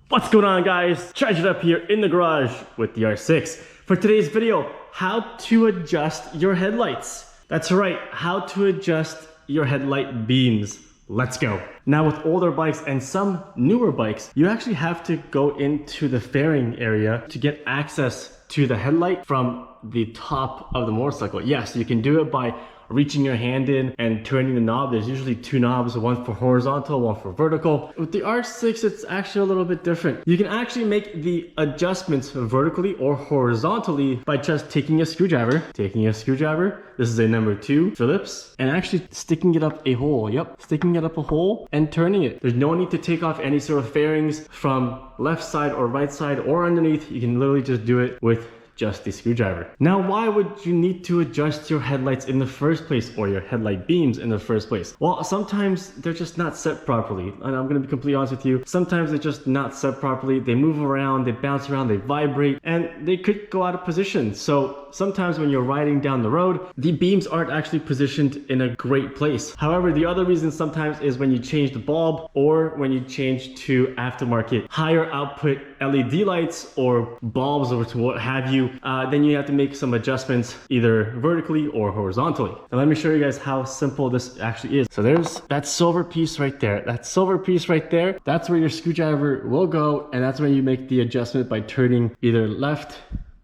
What's going on, guys? Charged up here in the garage with the R6. For today's video, how to adjust your headlights. That's right, how to adjust your headlight beams. Let's go. Now with older bikes and some newer bikes, you actually have to go into the fairing area to get access to the headlight from the top of the motorcycle. Yes, you can do it by reaching your hand in and turning the knob. There's usually two knobs, one for horizontal, one for vertical. With the R6, it's actually a little bit different. You can actually make the adjustments vertically or horizontally by just taking a screwdriver, this is a number 2 Phillips, and actually sticking it up a hole. Yep, sticking it up a hole and turning it. There's no need to take off any sort of fairings from left side or right side or underneath. You can literally just do it with just the screwdriver. Now, why would you need to adjust your headlights in the first place, or your headlight beams in the first place? Well, sometimes they're just not set properly. And I'm gonna be completely honest with you. Sometimes they're just not set properly. They move around, they bounce around, they vibrate, and they could go out of position. So sometimes when you're riding down the road, the beams aren't actually positioned in a great place. However, the other reason sometimes is when you change the bulb or when you change to aftermarket higher output LED lights or bulbs or what have you, then you have to make some adjustments either vertically or horizontally. And let me show you guys how simple this actually is. So there's that silver piece right there. That silver piece right there, that's where your screwdriver will go, and that's when you make the adjustment by turning either left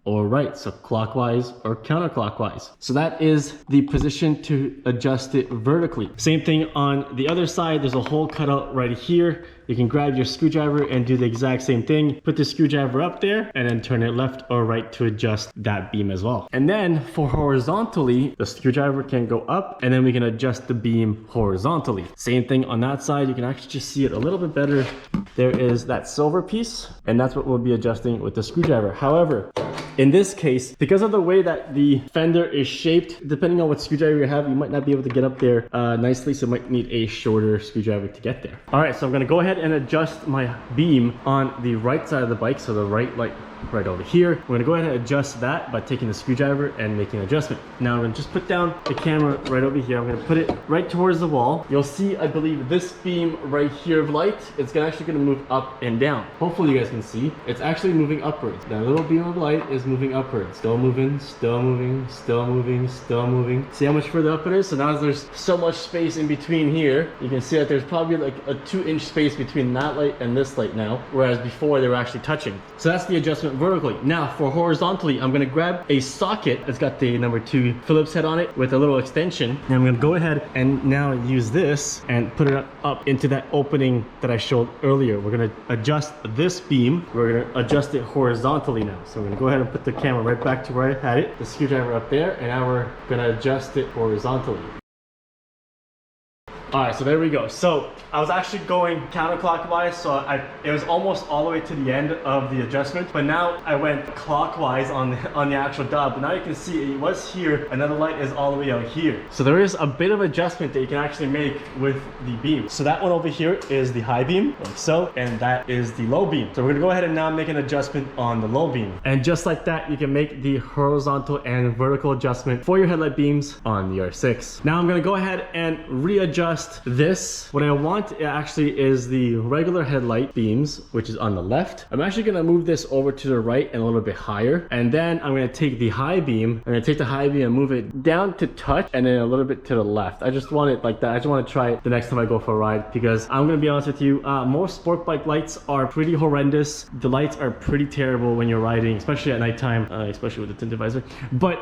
or right, so clockwise or counterclockwise. So that is the position to adjust it vertically. Same thing on the other side. There's a hole cut out right here. You can grab your screwdriver and do the exact same thing. Put the screwdriver up there and then turn it left or right to adjust that beam as well. And then for horizontally, the screwdriver can go up and then we can adjust the beam horizontally. Same thing on that side. You can actually just see it a little bit better. There is that silver piece, and that's what we'll be adjusting with the screwdriver. However, in this case, because of the way that the fender is shaped, depending on what screwdriver you have, you might not be able to get up there nicely, so you might need a shorter screwdriver to get there. All right, so I'm gonna go ahead and adjust my beam on the right side of the bike, so the right light right over here. We're gonna go ahead and adjust that by taking the screwdriver and making an adjustment. Now I'm gonna just put down the camera right over here. I'm gonna put it right towards the wall. You'll see, I believe, this beam right here of light, it's actually gonna move up and down. Hopefully you guys can see, it's actually moving upwards. That little beam of light is moving upwards. Still moving, still moving, still moving, still moving. See how much further up it is? So now there's so much space in between here. You can see that there's probably like a 2-inch space between that light and this light now, whereas before they were actually touching. So that's the adjustment vertically. Now for horizontally, I'm gonna grab a socket that's got the number 2 Phillips head on it with a little extension, and I'm gonna go ahead and now use this and put it up into that opening that I showed earlier. We're gonna adjust this beam. We're gonna adjust it horizontally now. So I'm gonna go ahead and put the camera right back to where I had it, the screwdriver up there, and now we're gonna adjust it horizontally. All right, so there we go. So I was actually going counterclockwise, so it was almost all the way to the end of the adjustment, but now I went clockwise on the actual dial. But now you can see it was here, another light is all the way out here. So there is a bit of adjustment that you can actually make with the beam. So that one over here is the high beam, like so, and that is the low beam. So we're gonna go ahead and now make an adjustment on the low beam. And just like that, you can make the horizontal and vertical adjustment for your headlight beams on the R6. Now I'm gonna go ahead and readjust this. What I want actually is the regular headlight beams, which is on the left. I'm actually gonna move this over to the right and a little bit higher, and then I'm gonna take the high beam. I'm gonna take the high beam and move it down to touch, and then a little bit to the left. I just want it like that. I just want to try it the next time I go for a ride, because I'm gonna be honest with you, most sport bike lights are pretty horrendous. The lights are pretty terrible when you're riding, especially at nighttime, especially with the tinted visor. But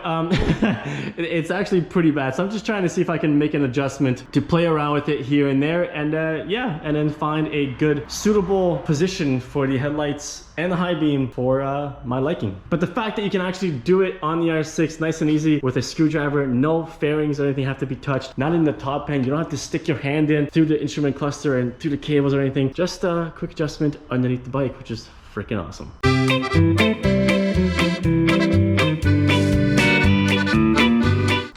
it's actually pretty bad. So I'm just trying to see if I can make an adjustment to play around with it here and there, and yeah, and then find a good suitable position for the headlights and the high beam for my liking. But the fact that you can actually do it on the R6 nice and easy with a screwdriver, no fairings or anything have to be touched, not in the top end, you don't have to stick your hand in through the instrument cluster and through the cables or anything, just a quick adjustment underneath the bike, which is freaking awesome.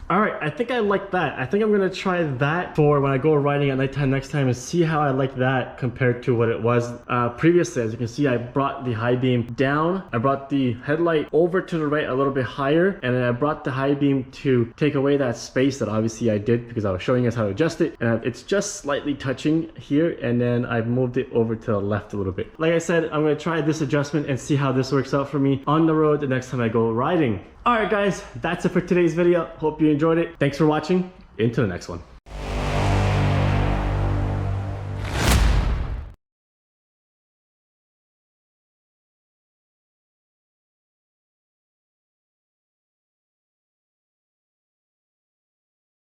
All right, I think I like that. I think I'm gonna try that for when I go riding at nighttime next time and see how I like that compared to what it was previously. As you can see, I brought the high beam down. I brought the headlight over to the right a little bit higher, and then I brought the high beam to take away that space that obviously I did because I was showing us how to adjust it. And it's just slightly touching here, and then I've moved it over to the left a little bit. Like I said, I'm gonna try this adjustment and see how this works out for me on the road the next time I go riding. Alright guys, that's it for today's video. Hope you enjoyed it. Thanks for watching. Into the next one.